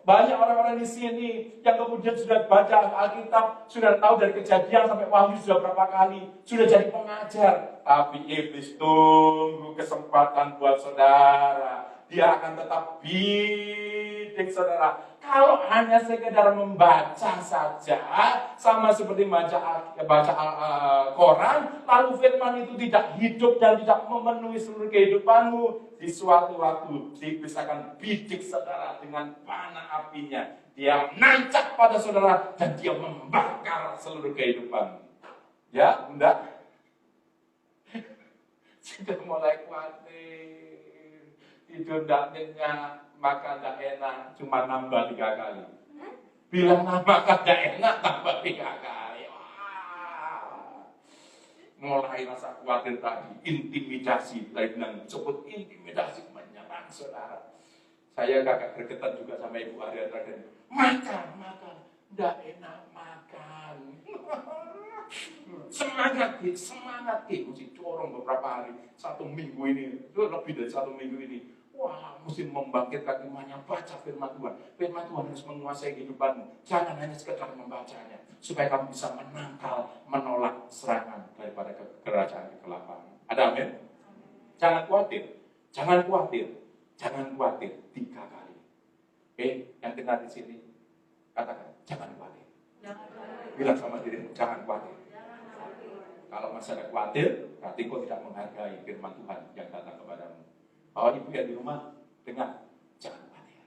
Banyak orang-orang di sini yang kemudian sudah baca Alkitab, sudah tahu dari Kejadian sampai Wahyu sudah berapa kali, sudah jadi pengajar. Tapi iblis tunggu kesempatan buat saudara. Dia akan tetap bidik saudara. Kalau hanya sekedar membaca saja, sama seperti baca koran, lalu firman itu tidak hidup dan tidak memenuhi seluruh kehidupanmu, di suatu waktu iblis akan bidik saudara dengan panah apinya. Dia menancap pada saudara dan dia membakar seluruh kehidupan. Ya, enggak? Sudah mulai khawatir, tidur tidak nyenyak, makan tidak enak, cuma nambah 3 kali. Bilang makan tidak enak, tambah 3 kali. Wah. Mulai rasa khawatir tadi, intimidasi. Tadi bilang, sebut intimidasi menyerang saudara. Saya agak gregetan juga sama Ibu Arya tadi. Makan Nggak enak makan. Semangat mesti corong beberapa hari, 1 minggu ini, lebih dari 1 minggu ini. Wah, mesti membangkitkan imannya, baca firman Tuhan. Firman Tuhan harus menguasai kehidupanmu. Jangan hanya sekedar membacanya, supaya kamu bisa menolak serangan daripada kerajaan kegelapan. Ada amin? Jangan khawatir. 3 kali. Yang kenal di sini, katakan, jangan khawatir. Bilang sama dirimu, jangan khawatir. Kalau masih ada khawatir, berarti kau tidak menghargai firman Tuhan yang datang kepadamu. Bapak Ibu yang di rumah, dengar, jangan khawatir.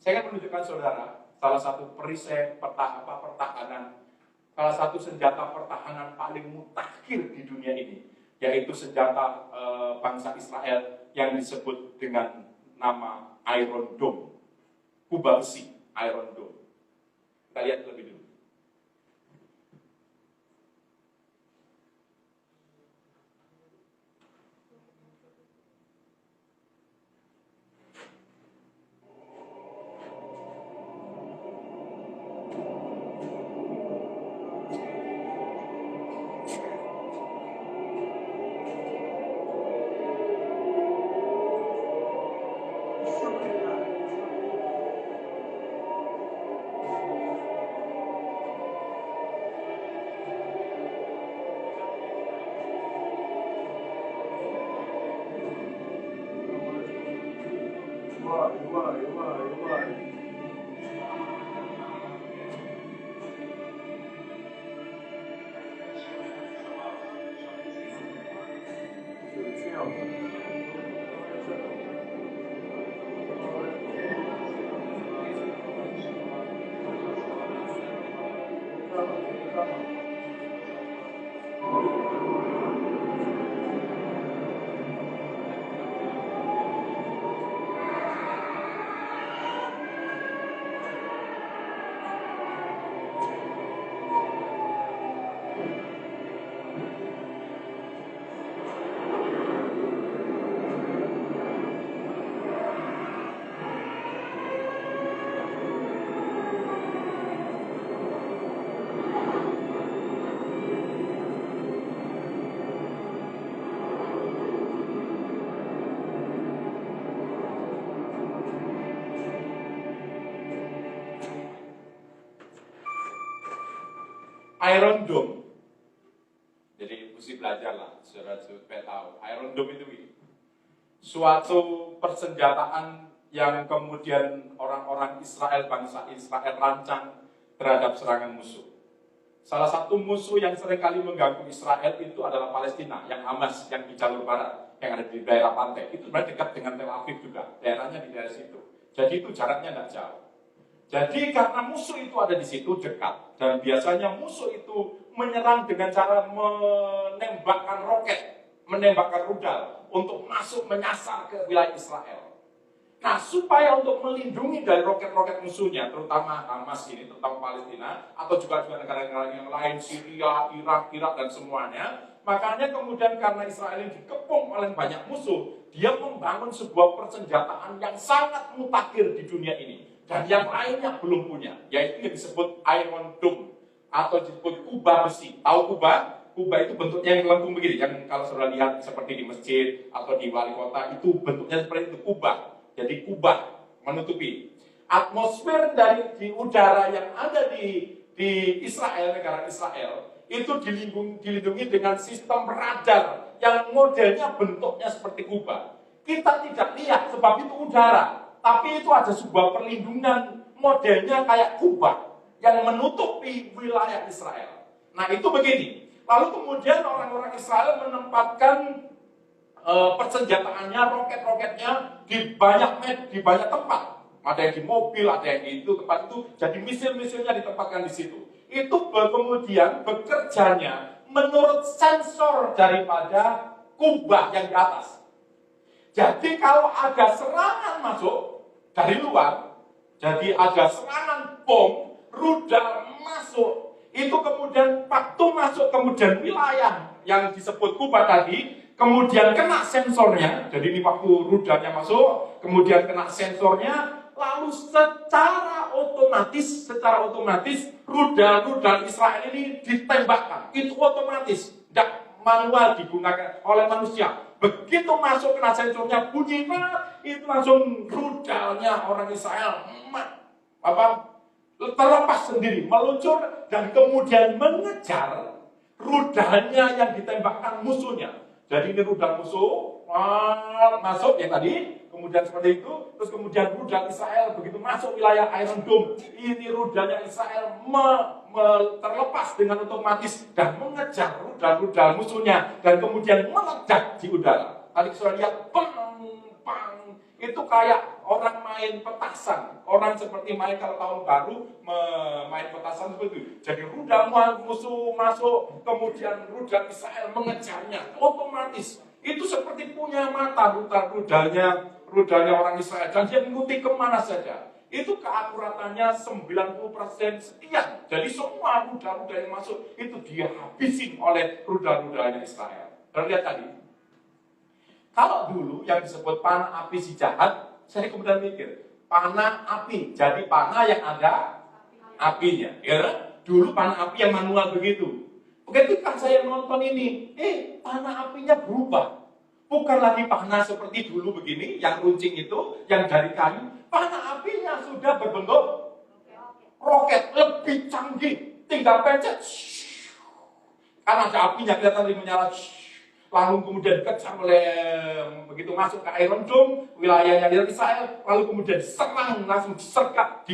Saya akan menunjukkan saudara salah satu perisai pertahanan, salah satu senjata pertahanan paling mutakhir di dunia ini, yaitu senjata bangsa Israel yang disebut dengan nama Iron Dome, kubah besi, Iron Dome. Kita lihat lebih dulu. Iron Dome. Jadi mesti belajar lah, saudara supaya tahu. Iron Dome itu suatu persenjataan yang kemudian orang-orang Israel, bangsa Israel rancang terhadap serangan musuh. Salah satu musuh yang seringkali mengganggu Israel itu adalah Palestina, yang Hamas, yang di jalur barat, yang ada di daerah pantai. Itu sebenarnya dekat dengan Tel Aviv juga, daerahnya di daerah situ. Jadi itu jaraknya tidak jauh. Jadi karena musuh itu ada di situ dekat, dan biasanya musuh itu menyerang dengan cara menembakkan roket, menembakkan rudal untuk masuk menyasar ke wilayah Israel. Nah, supaya untuk melindungi dari roket-roket musuhnya, terutama Hamas ini, terutama Palestina, atau juga negara-negara yang lain, Syria, Irak, dan semuanya, makanya kemudian karena Israel ini dikepung oleh banyak musuh, dia membangun sebuah persenjataan yang sangat mutakhir di dunia ini. Dan yang lainnya belum punya, yaitu yang disebut Iron Dome, atau disebut kubah besi. Tahu kubah? Kubah itu bentuknya yang lengkung begini, yang kalau saudara lihat seperti di masjid atau di wali kota, itu bentuknya seperti itu, kubah. Jadi kubah menutupi atmosfer dari di udara yang ada di Israel, negara Israel, itu dilindungi dengan sistem radar yang modelnya bentuknya seperti kubah. Kita tidak lihat sebab itu udara. Tapi itu ada sebuah perlindungan modelnya kayak kubah yang menutupi wilayah Israel. Nah itu begini. Lalu kemudian orang-orang Israel menempatkan persenjataannya, roket-roketnya di banyak tempat. Ada yang di mobil, ada yang di itu tempat itu. Jadi misil-misilnya ditempatkan di situ. Itu kemudian bekerjanya menurut sensor daripada kubah yang di atas. Jadi kalau ada serangan masuk dari luar, jadi ada serangan bom, rudal masuk, itu kemudian waktu masuk kemudian wilayah yang disebut kubah tadi, kemudian kena sensornya, jadi ini waktu rudalnya masuk, kemudian kena sensornya, lalu secara otomatis rudal-rudal Israel ini ditembakkan. Itu otomatis, tidak manual digunakan oleh manusia. Begitu masuk ke nasensurnya bunyi, itu langsung rudalnya orang Israel terlepas sendiri, meluncur dan kemudian mengejar rudalnya yang ditembakkan musuhnya. Jadi ini rudal musuh masuk yang tadi, kemudian seperti itu, terus kemudian rudal Israel begitu masuk wilayah Iron Dome, ini rudalnya Israel terlepas dengan otomatis dan mengejar rudal-rudal musuhnya dan kemudian meledak di udara. Tadi sudah lihat, bang, itu kayak orang main petasan. Orang seperti main kalau tahun baru main petasan seperti itu. Jadi rudal musuh masuk, kemudian rudal Israel mengejarnya. Otomatis itu seperti punya mata rudalnya orang Israel dan dia mengikuti kemana saja. Itu keakuratannya 90% sekian. Jadi semua rudal-rudal yang masuk itu dia habisin oleh rudal-rudalnya Israel. Dan lihat tadi, kalau dulu yang disebut panah api si jahat, saya kemudian mikir, panah api, jadi panah yang ada apinya. Ya, dulu panah api yang manual begitu. Ketika saya nonton ini, panah apinya berubah. Bukan lagi panah seperti dulu begini, yang runcing itu, yang dari kayu. Panah apinya sudah berbentuk roket, lebih canggih. Tinggal pencet, karena ada apinya, kelihatan dari menyala. Lalu kemudian dikejar oleh, begitu masuk ke Iron Dome, wilayahnya dari Israel, lalu kemudian diserang, langsung disergap,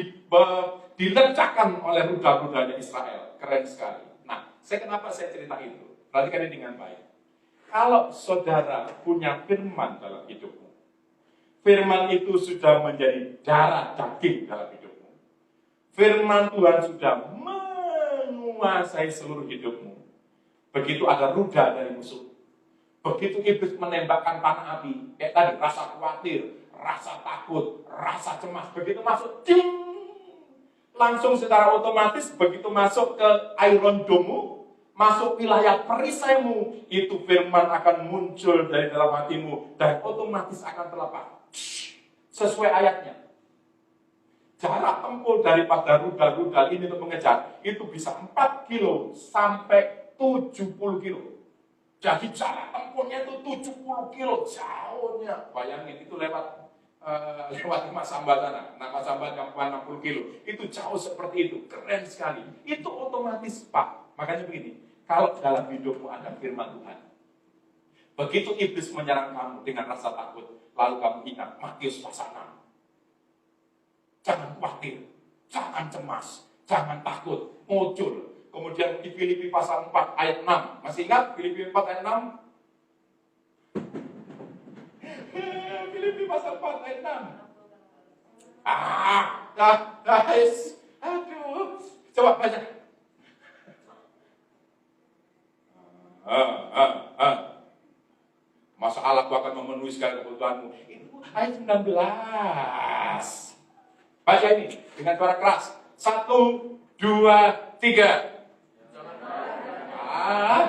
diledakkan oleh rudal-rudalnya Israel. Keren sekali. Nah, kenapa saya cerita itu? Perhatikan ini dengan baik. Kalau saudara punya firman dalam hidupmu, firman itu sudah menjadi darah daging dalam hidupmu. Firman Tuhan sudah menguasai seluruh hidupmu. Begitu ada rudal dari musuh, begitu iblis menembakkan panah api, tadi rasa khawatir, rasa takut, rasa cemas, begitu masuk, ding, langsung secara otomatis begitu masuk ke Iron Dome, masuk wilayah perisaimu, itu firman akan muncul dari dalam hatimu dan otomatis akan terlepas sesuai ayatnya. Jarak tempuh daripada rudal-rudal ini untuk mengejar itu bisa 4 kilo sampai 70 kilo. Jadi jarak tempuhnya itu 70 kilo jauhnya. Bayangin itu lewat Mas Sambat sana. Nama Sambat yang 60 kilo. Itu jauh seperti itu. Keren sekali. Itu otomatis Pak. Makanya begini. Kalau dalam hidupmu ada firman Tuhan. Begitu iblis menyerang kamu dengan rasa takut. Lalu kamu ingat Matius pasal 6. Jangan khawatir. Jangan cemas. Jangan takut. Muncul. Kemudian di Filipi pasal 4 ayat 6. Masih ingat Filipi 4 ayat 6? Filipi pasal 4 ayat 6. Guys. Aduh. Coba baca. Masa Allah akan memenuhi segala kebutuhanmu. Itu ayat 19. Baca ini dengan suara keras. 1, 2, 3.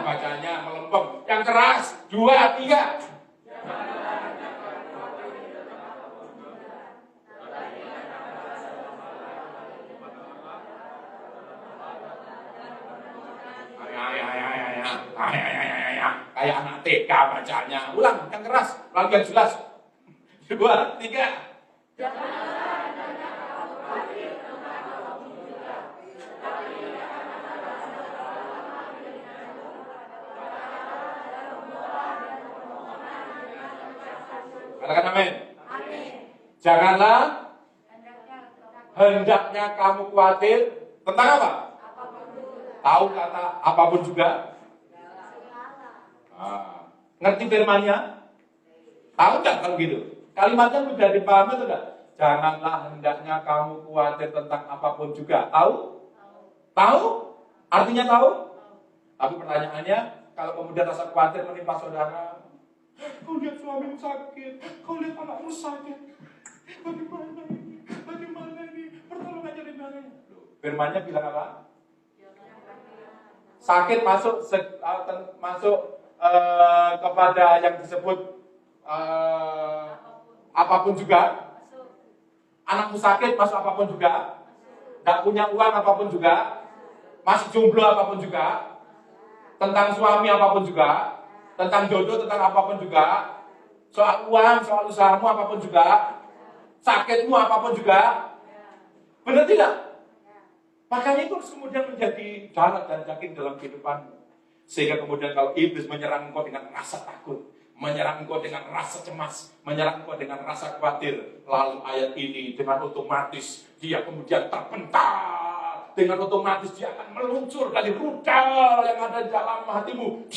Bacanya melempem. Yang keras. 2, 3. Kayak anak TK bacanya. Ulang, yang keras. Lalu yang jelas. 2, 3. Katakan amin. Janganlah hendaknya kamu khawatir tentang apa? Tahu kata apapun juga. Ngerti firmannya? Tahu nggak kalau gitu? Kalimatnya sudah dipahami atau enggak? Janganlah hendaknya kamu khawatir tentang apapun juga. Tahu? Tahu? Artinya tahu? Tapi pertanyaannya, kalau kemudian rasa khawatir menimpa saudara, kau lihat suamimu sakit, kau lihat anakmu sakit, bagaimana ini? Bagaimana ini? Pertolongan dari mana? Firmannya bilang apa? Sakit masuk kepada yang disebut apapun juga. Anakmu sakit, masuk apapun juga. Gak punya uang apapun juga. Masih jomblo apapun juga. Tentang suami apapun juga. Tentang jodoh, tentang apapun juga. Soal uang, soal usahamu apapun juga. Sakitmu apapun juga. Benar tidak? Makanya itu harus kemudian menjadi darat dan daging dalam kehidupanmu. Sehingga kemudian kalau iblis menyerang engkau dengan rasa takut, menyerang engkau dengan rasa cemas, menyerang engkau dengan rasa khawatir, lalu ayat ini dengan otomatis dia kemudian terpental, dengan otomatis dia akan meluncur dari rudal yang ada di dalam hatimu.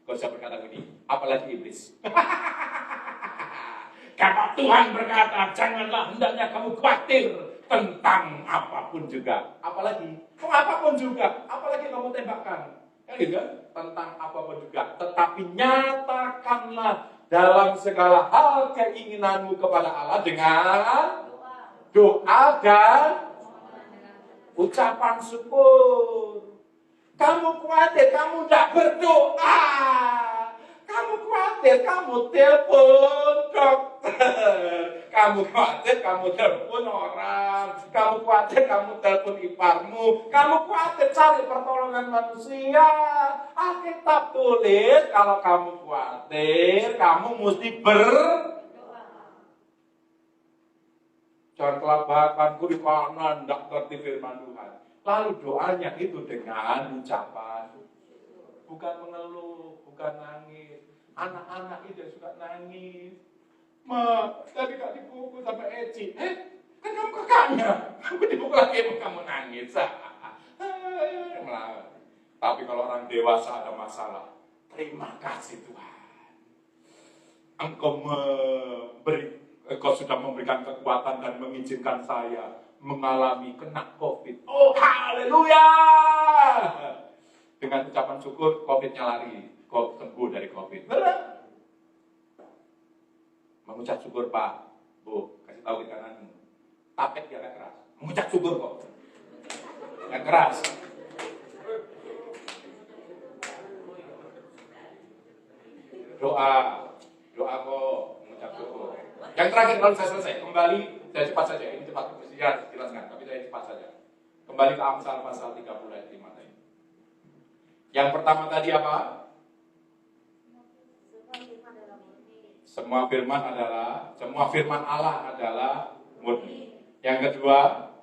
Kau bisa berkata begini, apalagi iblis. Kata Tuhan berkata, janganlah hendaknya kamu khawatir tentang apapun juga. Apalagi, apapun juga, apalagi kamu tembakkan. Kan gitu kan? Tentang apapun juga. Tetapi nyatakanlah dalam segala hal keinginanmu kepada Allah dengan doa dan ucapan syukur. Kamu khawatir, kamu tidak berdoa. Kamu khawatir, kamu telepon dokter. Kamu khawatir, kamu telepon orang. Kamu khawatir, kamu telepon iparmu. Kamu khawatir cari pertolongan manusia. Alkitab tulis, kalau kamu khawatir, kamu mesti berdoa. Jangan kelabakanku di kanan, tidak ngerti firman Tuhan. Lalu doanya itu dengan ucapan. Bukan mengeluh, bukan nangis. Anak-anak itu suka nangis. Ma, tadi gak dipukul sama Eci. Kan kamu kakaknya. Aku dipukul lagi, kamu nangis. Tapi kalau orang dewasa ada masalah, terima kasih Tuhan. Engkau sudah memberikan kekuatan dan mengizinkan saya mengalami kena COVID. Oh, haleluya! Dengan ucapan syukur, COVID-nya lari. Kau sembuh dari COVID. Benar? Mengucap syukur, Pak. Bu, kasih tahu di kananmu. Tapet dia agak keras. Mengucap syukur kok. Agak keras. Doa kok. Mengucap syukur. Yang terakhir kalau saya selesai. Kembali, saya cepat saja. Ini cepat. Saya jelaskan, tapi saya cepat saja. Kembali ke Amsal pasal 30 ayat 5 tadi. Yang pertama tadi apa? Semua firman Allah adalah murni. Yang kedua,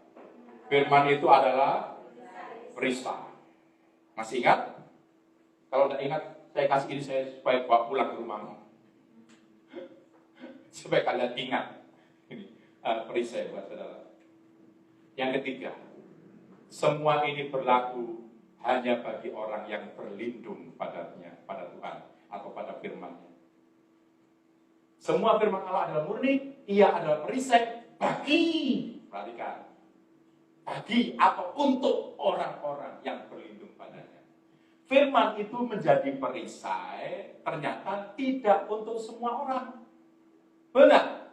firman itu adalah perisai. Masih ingat? Kalau tidak ingat, saya kasih ini saya supaya bawa pulang ke rumahmu. Supaya kalian ingat. Ini perisai buat saudara. Yang ketiga, semua ini berlaku hanya bagi orang yang berlindung padanya, pada Tuhan atau pada firman-Nya. Semua firman Allah adalah murni, ia adalah perisai bagi, perhatikan, bagi atau untuk orang-orang yang berlindung padanya. Firman itu menjadi perisai, ternyata tidak untuk semua orang. Benar?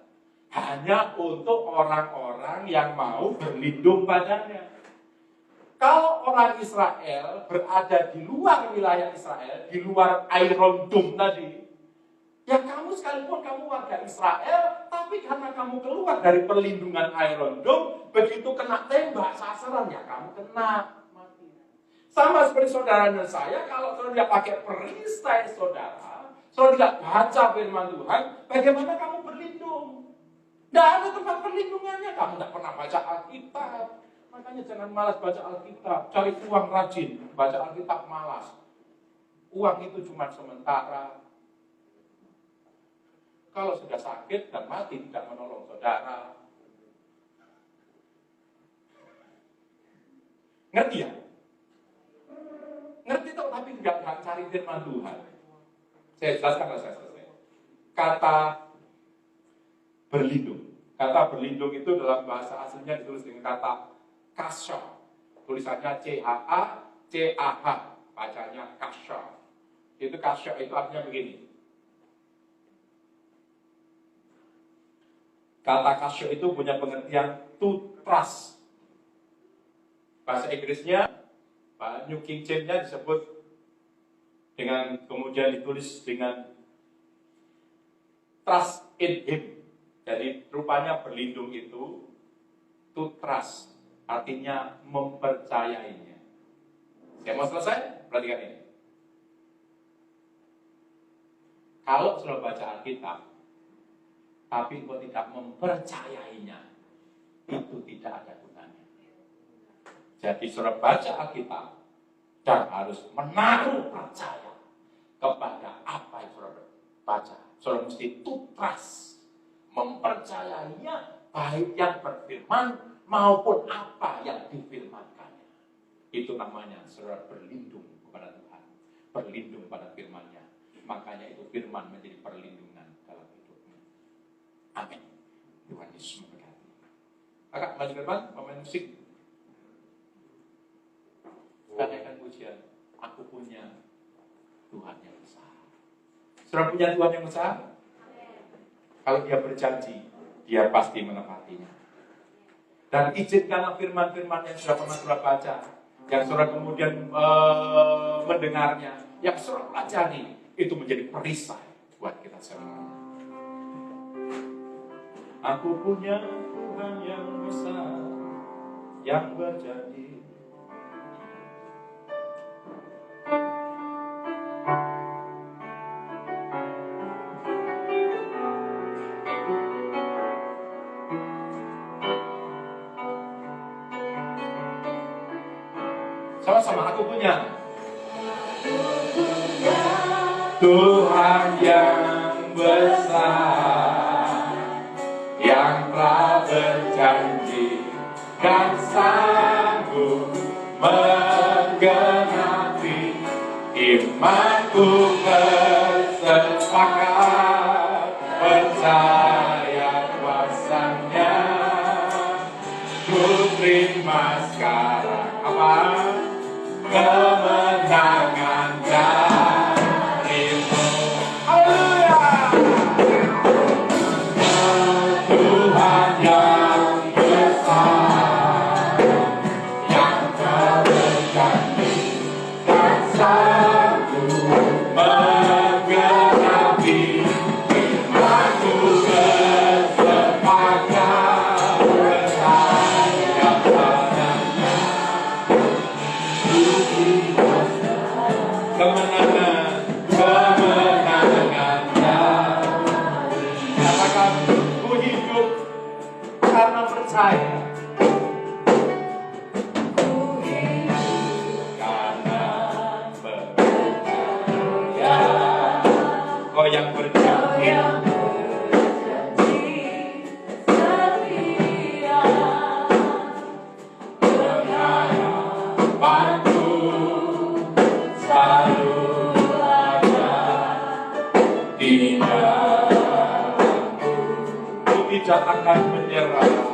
Hanya untuk orang-orang yang mau berlindung padanya. Kalau orang Israel berada di luar wilayah Israel, di luar Iron Dome tadi, ya kamu sekalipun kamu warga Israel, tapi karena kamu keluar dari perlindungan Iron Dome, begitu kena tembak sasaran, ya kamu kena mati. Sama seperti saudara dan saya, kalau saudara tidak pakai perisai saudara tidak baca firman Tuhan, bagaimana kamu berlindung? Tidak ada tempat perlindungannya, kamu tidak pernah baca Alkitab. Makanya jangan malas baca Alkitab, cari uang rajin, baca Alkitab malas. Uang itu cuma sementara. Kalau sudah sakit dan mati tidak menolong saudara. Ngerti ya? Ngerti toh, tapi tidak cari firman Tuhan. Saya jelaskan kalau saya selesai. Kata berlindung. Kata berlindung itu dalam bahasa aslinya ditulis dengan kata kasya, tulisannya C-H-A-C-A-H, bacanya kasya. Itu kasya itu artinya begini. Kata kasya itu punya pengertian to trust. Bahasa Inggrisnya, New King James-nya disebut dengan kemudian ditulis dengan trust in Him. Jadi rupanya berlindung itu to trust, artinya mempercayainya. Saya mau selesai? Perhatikan ini. Kalau sudah baca Alkitab, tapi kau tidak mempercayainya, itu tidak ada gunanya. Jadi sudah baca Alkitab, dan harus menaruh percaya kepada apa yang sudah baca. Sudah mesti to trust, mempercayainya, baik yang berfirman maupun apa yang difirmankannya. Itu namanya saudara berlindung kepada Tuhan, berlindung pada firman-Nya. Makanya itu firman menjadi perlindungan dalam hidupmu. Amin. Tuhan Yesus memberkati. Kakak, maju ke depan, pemain musik. Katakan pujian, aku punya Tuhan yang besar. Saudara punya Tuhan yang besar? Kalau Dia berjanji, Dia pasti menepatinya. Dan izinkanlah firman-firman yang sudah pernah saudara baca, yang saudara kemudian mendengarnya, yang saudara pelajari, itu menjadi perisai buat kita semua. Aku punya Tuhan yang besar, yang berjanji. Sama-sama, aku punya Tuhan yang besar, yang telah berjanji dan sanggup menggenapi imanku bersepakat percaya kuasa-Nya. Ku terima sekarang apa? Kemenangan darimu. Haleluya. Tuhan yang besar, yang berjanji dan sanggup menggenapi imanku bersepakat percaya padanya. Kemenangannya. Katakan, ku hidup karena percaya. Ku hidup karena percaya. Kau yang berjanji setia, pengharapanku selalu ada di dalamku. Ku tidak akan menyerah.